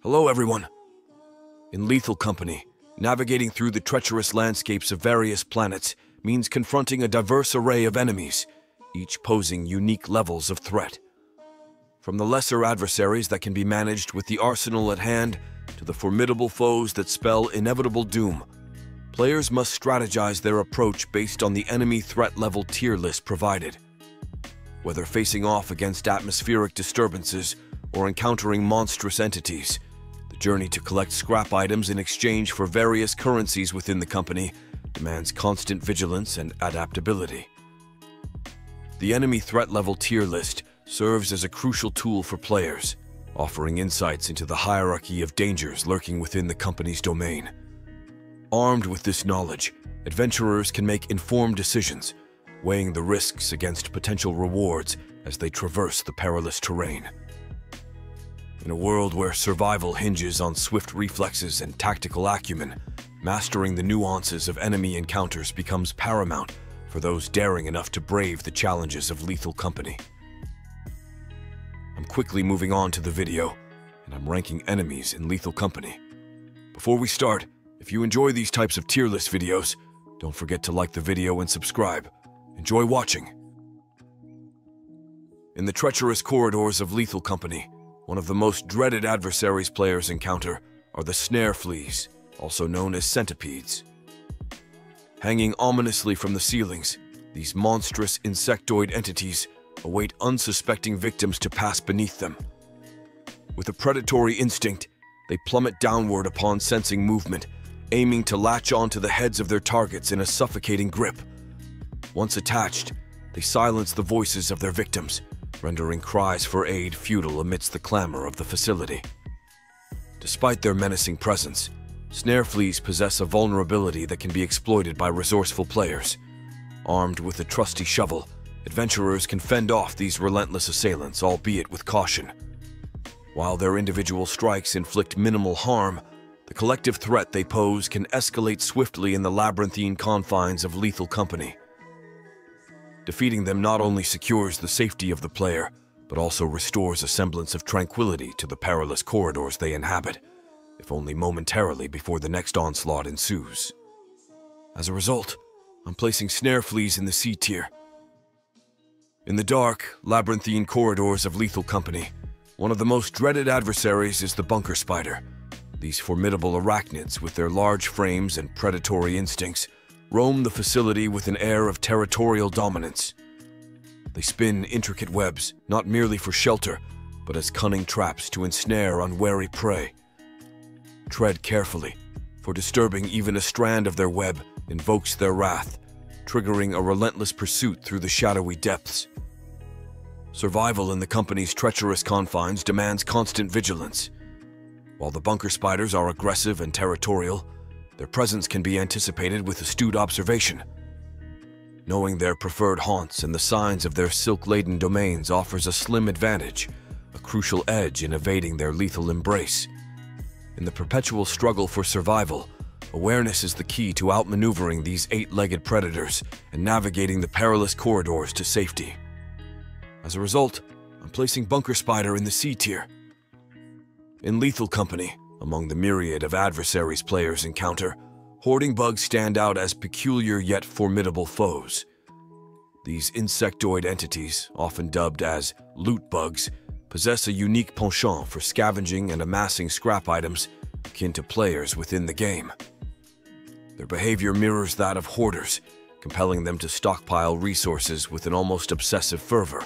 Hello, everyone. In Lethal Company, navigating through the treacherous landscapes of various planets means confronting a diverse array of enemies, each posing unique levels of threat. From the lesser adversaries that can be managed with the arsenal at hand to the formidable foes that spell inevitable doom, players must strategize their approach based on the enemy threat level tier list provided. Whether facing off against atmospheric disturbances or encountering monstrous entities, the journey to collect scrap items in exchange for various currencies within the company demands constant vigilance and adaptability. The enemy threat level tier list serves as a crucial tool for players, offering insights into the hierarchy of dangers lurking within the company's domain. Armed with this knowledge, adventurers can make informed decisions, weighing the risks against potential rewards as they traverse the perilous terrain. In a world where survival hinges on swift reflexes and tactical acumen, mastering the nuances of enemy encounters becomes paramount for those daring enough to brave the challenges of Lethal Company. I'm quickly moving on to the video, and I'm ranking enemies in Lethal Company. Before we start, if you enjoy these types of tier list videos, don't forget to like the video and subscribe. Enjoy watching. In the treacherous corridors of Lethal Company, one of the most dreaded adversaries players encounter are the Snare Fleas, also known as centipedes. Hanging ominously from the ceilings, these monstrous insectoid entities await unsuspecting victims to pass beneath them. With a predatory instinct, they plummet downward upon sensing movement, aiming to latch onto the heads of their targets in a suffocating grip. Once attached, they silence the voices of their victims, rendering cries for aid futile amidst the clamor of the facility. Despite their menacing presence, Snare Fleas possess a vulnerability that can be exploited by resourceful players. Armed with a trusty shovel, adventurers can fend off these relentless assailants, albeit with caution. While their individual strikes inflict minimal harm, the collective threat they pose can escalate swiftly in the labyrinthine confines of Lethal Company. Defeating them not only secures the safety of the player, but also restores a semblance of tranquility to the perilous corridors they inhabit, if only momentarily before the next onslaught ensues. As a result, I'm placing Snare Fleas in the C tier. In the dark, labyrinthine corridors of Lethal Company, one of the most dreaded adversaries is the bunker spider. These formidable arachnids, with their large frames and predatory instincts, roam the facility with an air of territorial dominance. They spin intricate webs, not merely for shelter, but as cunning traps to ensnare unwary prey. Tread carefully, for disturbing even a strand of their web invokes their wrath, triggering a relentless pursuit through the shadowy depths. Survival in the company's treacherous confines demands constant vigilance. While the bunker spiders are aggressive and territorial, their presence can be anticipated with astute observation. Knowing their preferred haunts and the signs of their silk-laden domains offers a slim advantage, a crucial edge in evading their lethal embrace. In the perpetual struggle for survival, awareness is the key to outmaneuvering these eight-legged predators and navigating the perilous corridors to safety. As a result, I'm placing Bunker Spider in the C tier. In Lethal Company, among the myriad of adversaries players encounter, Hoarding Bugs stand out as peculiar yet formidable foes. These insectoid entities, often dubbed as loot bugs, possess a unique penchant for scavenging and amassing scrap items akin to players within the game. Their behavior mirrors that of hoarders, compelling them to stockpile resources with an almost obsessive fervor.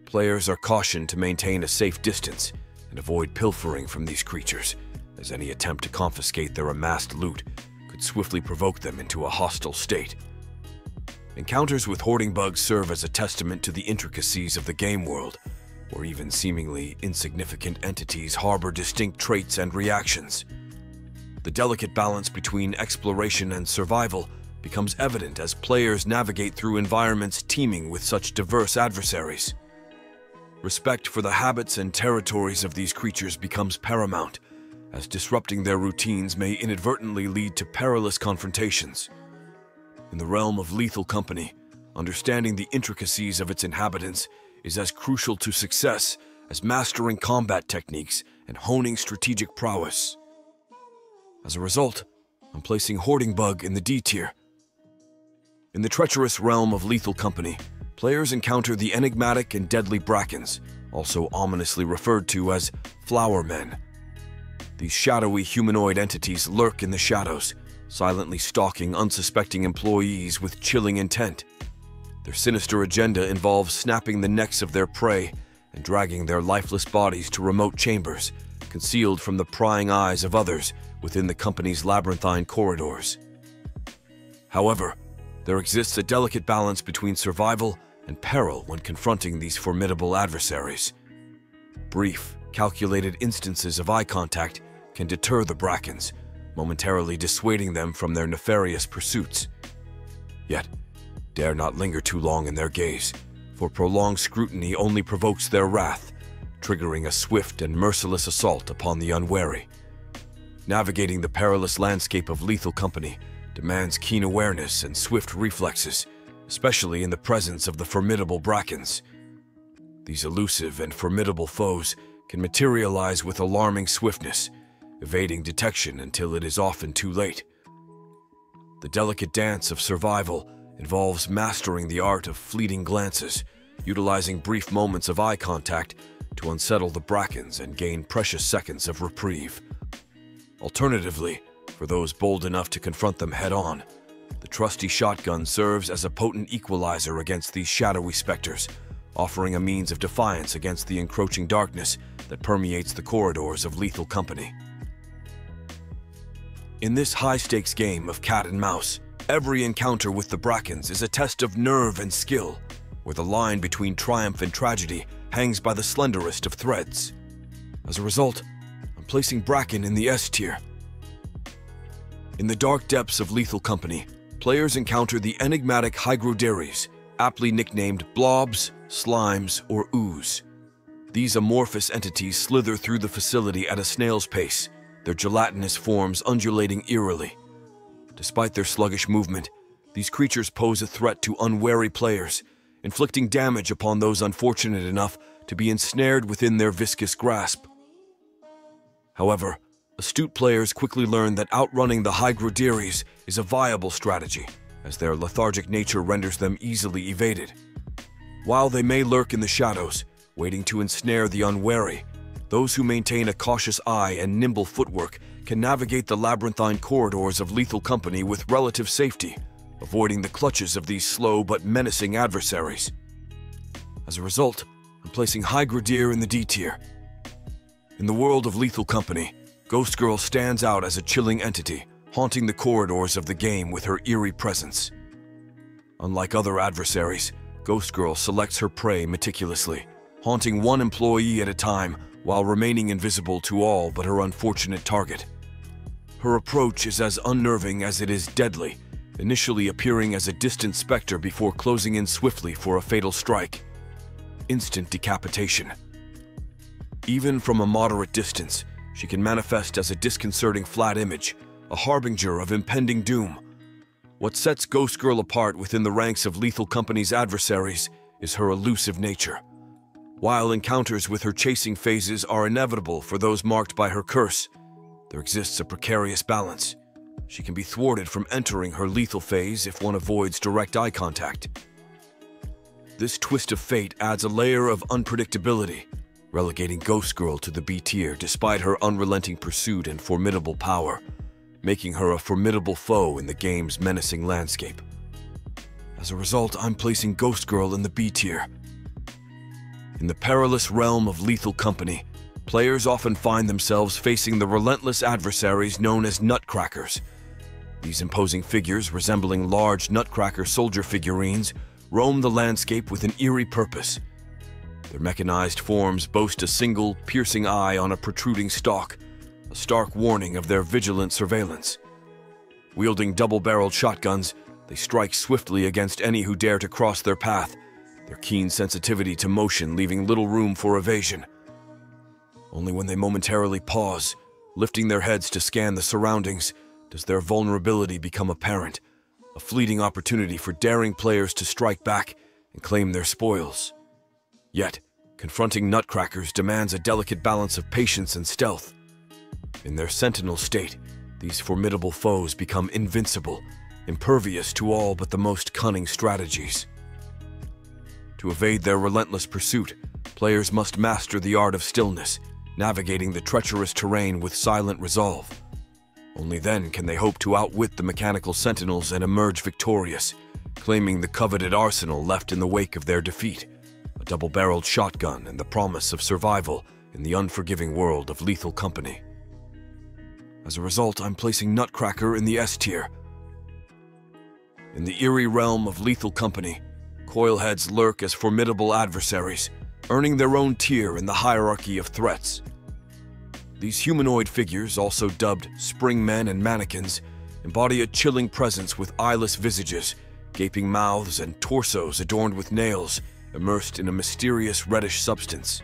Players are cautioned to maintain a safe distance and avoid pilfering from these creatures, as any attempt to confiscate their amassed loot could swiftly provoke them into a hostile state. Encounters with Hoarding Bugs serve as a testament to the intricacies of the game world, where even seemingly insignificant entities harbor distinct traits and reactions. The delicate balance between exploration and survival becomes evident as players navigate through environments teeming with such diverse adversaries. Respect for the habits and territories of these creatures becomes paramount, as disrupting their routines may inadvertently lead to perilous confrontations. In the realm of Lethal Company, understanding the intricacies of its inhabitants is as crucial to success as mastering combat techniques and honing strategic prowess. As a result, I'm placing Hoarding Bug in the D tier. In the treacherous realm of lethal company, players encounter the enigmatic and deadly Brackens, also ominously referred to as flower men. These shadowy humanoid entities lurk in the shadows, silently stalking unsuspecting employees with chilling intent. Their sinister agenda involves snapping the necks of their prey and dragging their lifeless bodies to remote chambers, concealed from the prying eyes of others within the company's labyrinthine corridors. However, there exists a delicate balance between survival and peril when confronting these formidable adversaries. Brief, calculated instances of eye contact can deter the Brackens, momentarily dissuading them from their nefarious pursuits. Yet, dare not linger too long in their gaze, for prolonged scrutiny only provokes their wrath, triggering a swift and merciless assault upon the unwary. Navigating the perilous landscape of lethal company demands keen awareness and swift reflexes, especially in the presence of the formidable Brackens. These elusive and formidable foes can materialize with alarming swiftness, evading detection until it is often too late. The delicate dance of survival involves mastering the art of fleeting glances, utilizing brief moments of eye contact to unsettle the Brackens and gain precious seconds of reprieve. Alternatively, for those bold enough to confront them head-on, the trusty shotgun serves as a potent equalizer against these shadowy specters, offering a means of defiance against the encroaching darkness that permeates the corridors of lethal company. In this high-stakes game of cat and mouse, every encounter with the Brackens is a test of nerve and skill, where the line between triumph and tragedy hangs by the slenderest of threads. As a result, I'm placing Bracken in the S tier. In the dark depths of lethal company, players encounter the enigmatic Hygrodaries, aptly nicknamed blobs, slimes, or ooze. These amorphous entities slither through the facility at a snail's pace, their gelatinous forms undulating eerily. Despite their sluggish movement, these creatures pose a threat to unwary players, inflicting damage upon those unfortunate enough to be ensnared within their viscous grasp. However, astute players quickly learn that outrunning the Hygrodaries is a viable strategy, as their lethargic nature renders them easily evaded. While they may lurk in the shadows, waiting to ensnare the unwary, those who maintain a cautious eye and nimble footwork can navigate the labyrinthine corridors of lethal company with relative safety, avoiding the clutches of these slow but menacing adversaries. As a result, I'm placing Hygrodaries in the D tier. In the world of lethal company, Ghost Girl stands out as a chilling entity, haunting the corridors of the game with her eerie presence. Unlike other adversaries, Ghost Girl selects her prey meticulously, haunting one employee at a time while remaining invisible to all but her unfortunate target. Her approach is as unnerving as it is deadly, initially appearing as a distant specter before closing in swiftly for a fatal strike. Instant decapitation. Even from a moderate distance, she can manifest as a disconcerting flat image, a harbinger of impending doom. What sets Ghost Girl apart within the ranks of lethal company's adversaries is her elusive nature. While encounters with her chasing phases are inevitable for those marked by her curse, there exists a precarious balance. She can be thwarted from entering her lethal phase if one avoids direct eye contact. This twist of fate adds a layer of unpredictability, relegating Ghost Girl to the B tier despite her unrelenting pursuit and formidable power, making her a formidable foe in the game's menacing landscape. As a result, I'm placing Ghost Girl in the B tier. In the perilous realm of lethal company, players often find themselves facing the relentless adversaries known as Nutcrackers. These imposing figures, resembling large Nutcracker soldier figurines, roam the landscape with an eerie purpose. Their mechanized forms boast a single, piercing eye on a protruding stalk, a stark warning of their vigilant surveillance. Wielding double-barreled shotguns, they strike swiftly against any who dare to cross their path, their keen sensitivity to motion leaving little room for evasion. Only when they momentarily pause, lifting their heads to scan the surroundings, does their vulnerability become apparent, a fleeting opportunity for daring players to strike back and claim their spoils. Yet, Confronting Nutcrackers demands a delicate balance of patience and stealth. In their sentinel state, these formidable foes become invincible, impervious to all but the most cunning strategies. To evade their relentless pursuit, players must master the art of stillness, navigating the treacherous terrain with silent resolve. Only then can they hope to outwit the mechanical sentinels and emerge victorious, claiming the coveted arsenal left in the wake of their defeat, a double-barreled shotgun and the promise of survival in the unforgiving world of Lethal Company. As a result, I'm placing Nutcracker in the S tier. In the eerie realm of Lethal Company, Coilheads lurk as formidable adversaries, earning their own tier in the hierarchy of threats. These humanoid figures, also dubbed spring men and mannequins, embody a chilling presence with eyeless visages, gaping mouths, and torsos adorned with nails, immersed in a mysterious reddish substance.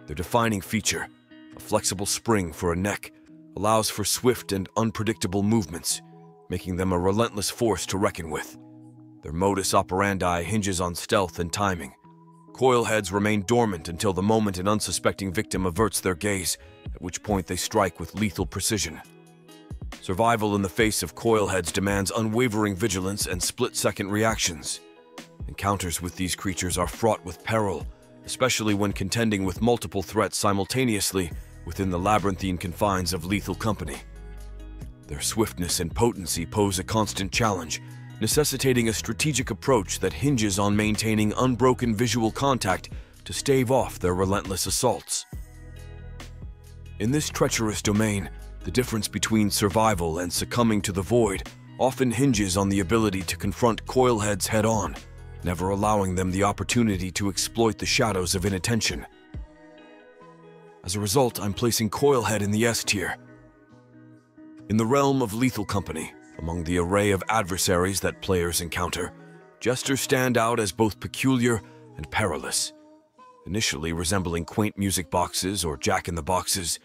Their defining feature, a flexible spring for a neck, allows for swift and unpredictable movements, making them a relentless force to reckon with. Their modus operandi hinges on stealth and timing. Coilheads remain dormant until the moment an unsuspecting victim averts their gaze, at which point they strike with lethal precision. Survival in the face of Coilheads demands unwavering vigilance and split-second reactions. Encounters with these creatures are fraught with peril, especially when contending with multiple threats simultaneously within the labyrinthine confines of Lethal Company. Their swiftness and potency pose a constant challenge, necessitating a strategic approach that hinges on maintaining unbroken visual contact to stave off their relentless assaults. In this treacherous domain, the difference between survival and succumbing to the void often hinges on the ability to confront Coilheads head-on, never allowing them the opportunity to exploit the shadows of inattention. As a result, I'm placing Coilhead in the S tier. In the realm of Lethal Company, among the array of adversaries that players encounter, Jesters stand out as both peculiar and perilous. Initially resembling quaint music boxes or jack-in-the-boxes,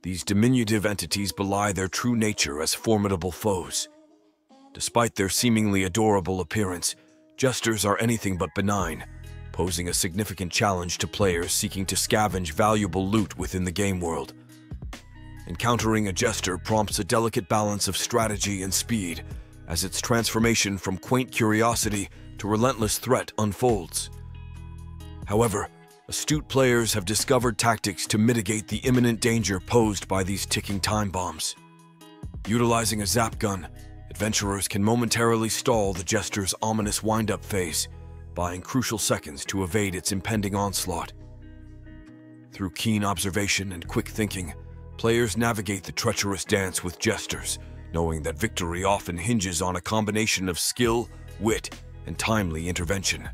these diminutive entities belie their true nature as formidable foes. Despite their seemingly adorable appearance, Jesters are anything but benign, posing a significant challenge to players seeking to scavenge valuable loot within the game world. Encountering a Jester prompts a delicate balance of strategy and speed, as its transformation from quaint curiosity to relentless threat unfolds. However, astute players have discovered tactics to mitigate the imminent danger posed by these ticking time bombs. Utilizing a zap gun, adventurers can momentarily stall the Jester's ominous wind-up phase, buying crucial seconds to evade its impending onslaught. Through keen observation and quick thinking, players navigate the treacherous dance with Jesters, knowing that victory often hinges on a combination of skill, wit, and timely intervention.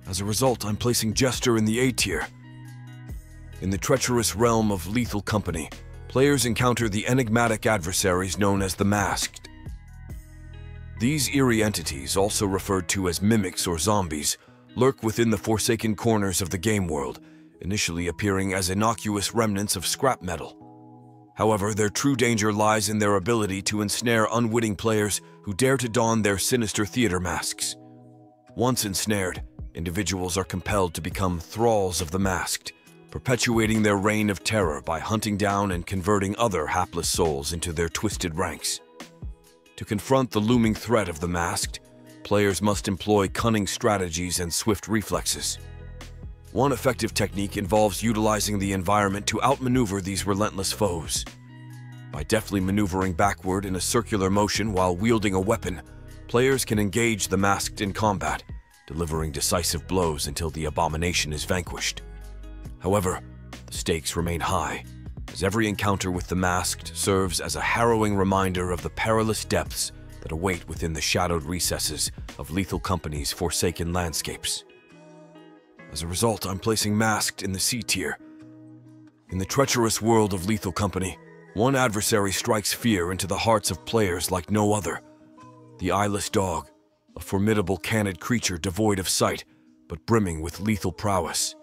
As a result, I'm placing Jester in the A tier. In the treacherous realm of Lethal Company, players encounter the enigmatic adversaries known as the Masked. These eerie entities, also referred to as mimics or zombies, lurk within the forsaken corners of the game world, initially appearing as innocuous remnants of scrap metal. However, their true danger lies in their ability to ensnare unwitting players who dare to don their sinister theater masks. Once ensnared, individuals are compelled to become thralls of the Masked, perpetuating their reign of terror by hunting down and converting other hapless souls into their twisted ranks. To confront the looming threat of the Masked, players must employ cunning strategies and swift reflexes. One effective technique involves utilizing the environment to outmaneuver these relentless foes. By deftly maneuvering backward in a circular motion while wielding a weapon, players can engage the Masked in combat, delivering decisive blows until the abomination is vanquished. However, the stakes remain high, as every encounter with the Masked serves as a harrowing reminder of the perilous depths that await within the shadowed recesses of Lethal Company's forsaken landscapes. As a result, I'm placing Masked in the C tier. In the treacherous world of Lethal Company, one adversary strikes fear into the hearts of players like no other: the Eyeless Dog, a formidable canid creature devoid of sight, but brimming with lethal prowess.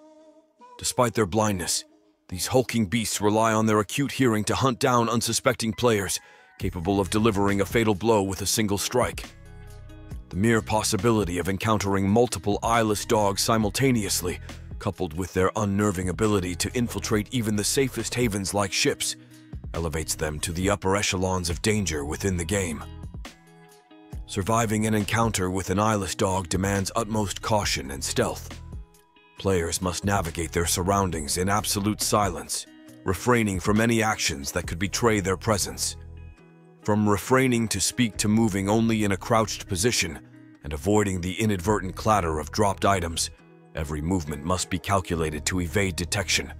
Despite their blindness, these hulking beasts rely on their acute hearing to hunt down unsuspecting players, capable of delivering a fatal blow with a single strike. The mere possibility of encountering multiple eyeless dogs simultaneously coupled with their unnerving ability to infiltrate even the safest havens like ships, elevates them to the upper echelons of danger within the game. Surviving an encounter with an Eyeless Dog demands utmost caution and stealth. Players must navigate their surroundings in absolute silence, refraining from any actions that could betray their presence. From refraining to speak to moving only in a crouched position and avoiding the inadvertent clatter of dropped items, every movement must be calculated to evade detection.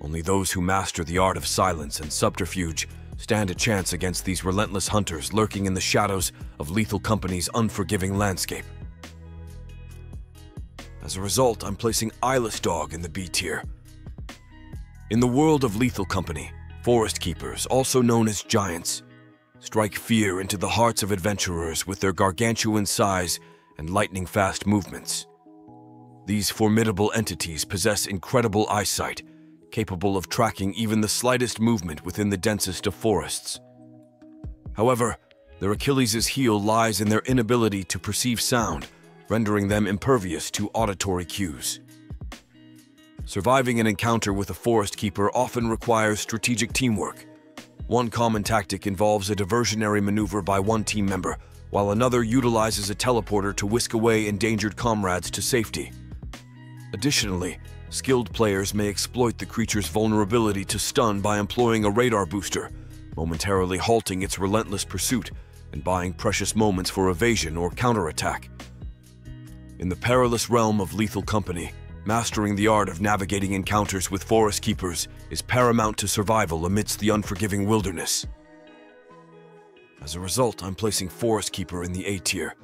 Only those who master the art of silence and subterfuge stand a chance against these relentless hunters lurking in the shadows of Lethal Company's unforgiving landscape. As a result, I'm placing Eyeless Dog in the B tier. In the world of Lethal Company, forest keepers, also known as giants, strike fear into the hearts of adventurers with their gargantuan size and lightning-fast movements. These formidable entities possess incredible eyesight, capable of tracking even the slightest movement within the densest of forests. However, their Achilles' heel lies in their inability to perceive sound, rendering them impervious to auditory cues. Surviving an encounter with a forest keeper often requires strategic teamwork. One common tactic involves a diversionary maneuver by one team member, while another utilizes a teleporter to whisk away endangered comrades to safety. Additionally, skilled players may exploit the creature's vulnerability to stun by employing a radar booster, momentarily halting its relentless pursuit and buying precious moments for evasion or counterattack. In the perilous realm of Lethal Company, mastering the art of navigating encounters with forest keepers is paramount to survival amidst the unforgiving wilderness. As a result, I'm placing Forest Keeper in the A tier.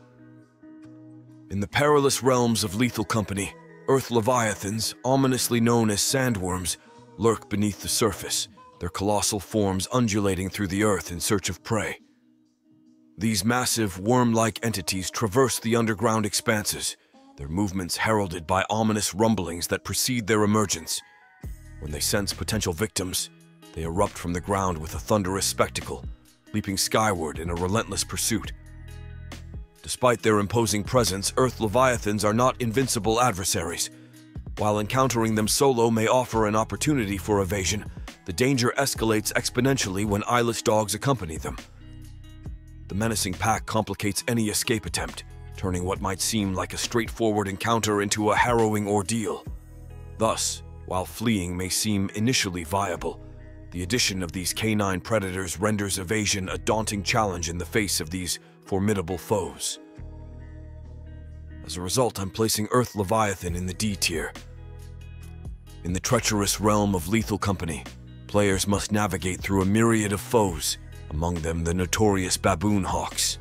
In the perilous realms of Lethal Company, Earth Leviathans, ominously known as sandworms, lurk beneath the surface, their colossal forms undulating through the earth in search of prey. These massive, worm-like entities traverse the underground expanses, their movements heralded by ominous rumblings that precede their emergence. When they sense potential victims, they erupt from the ground with a thunderous spectacle, leaping skyward in a relentless pursuit. Despite their imposing presence, Earth Leviathans are not invincible adversaries. While encountering them solo may offer an opportunity for evasion, the danger escalates exponentially when Eyeless Dogs accompany them. The menacing pack complicates any escape attempt, turning what might seem like a straightforward encounter into a harrowing ordeal. Thus, while fleeing may seem initially viable, the addition of these canine predators renders evasion a daunting challenge in the face of these formidable foes. As a result, I'm placing Earth Leviathan in the D tier. In the treacherous realm of Lethal Company, players must navigate through a myriad of foes, among them the notorious Baboon Hawks.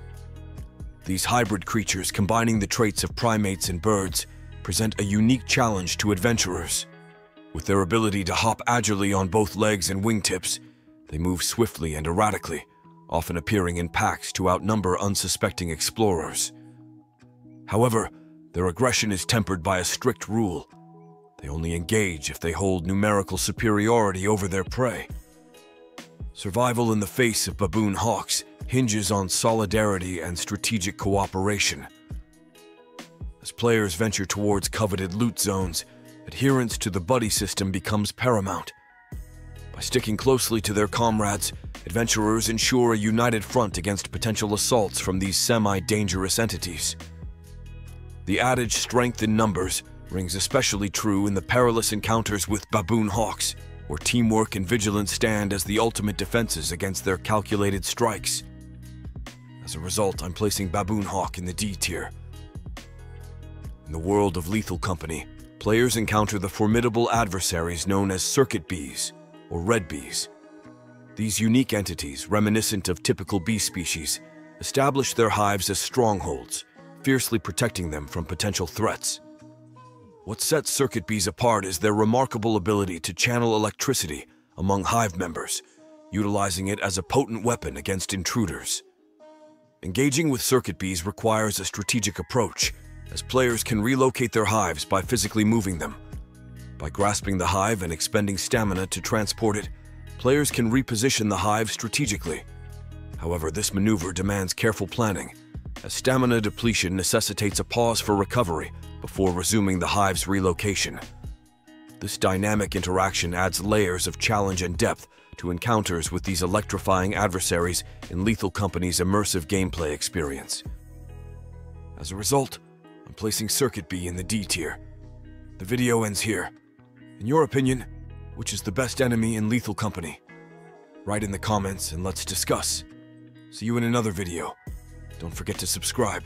These hybrid creatures, combining the traits of primates and birds, present a unique challenge to adventurers. With their ability to hop agilely on both legs and wingtips, they move swiftly and erratically, often appearing in packs to outnumber unsuspecting explorers. However, their aggression is tempered by a strict rule. They only engage if they hold numerical superiority over their prey. Survival in the face of Baboon Hawks hinges on solidarity and strategic cooperation. As players venture towards coveted loot zones, adherence to the buddy system becomes paramount. By sticking closely to their comrades, adventurers ensure a united front against potential assaults from these semi-dangerous entities. The adage "strength in numbers" rings especially true in the perilous encounters with Baboon Hawks, where teamwork and vigilance stand as the ultimate defenses against their calculated strikes. As a result, I'm placing Baboon Hawk in the D tier. In the world of Lethal Company, players encounter the formidable adversaries known as circuit bees, or red bees. These unique entities, reminiscent of typical bee species, establish their hives as strongholds, fiercely protecting them from potential threats. What sets circuit bees apart is their remarkable ability to channel electricity among hive members, utilizing it as a potent weapon against intruders. Engaging with circuit bees requires a strategic approach, as players can relocate their hives by physically moving them. By grasping the hive and expending stamina to transport it, players can reposition the hive strategically. However, this maneuver demands careful planning, as stamina depletion necessitates a pause for recovery before resuming the hive's relocation. This dynamic interaction adds layers of challenge and depth to encounters with these electrifying adversaries in Lethal Company's immersive gameplay experience. As a result, I'm placing Circuit B in the D tier. The video ends here. In your opinion, which is the best enemy in Lethal Company? Write in the comments and let's discuss. See you in another video. Don't forget to subscribe.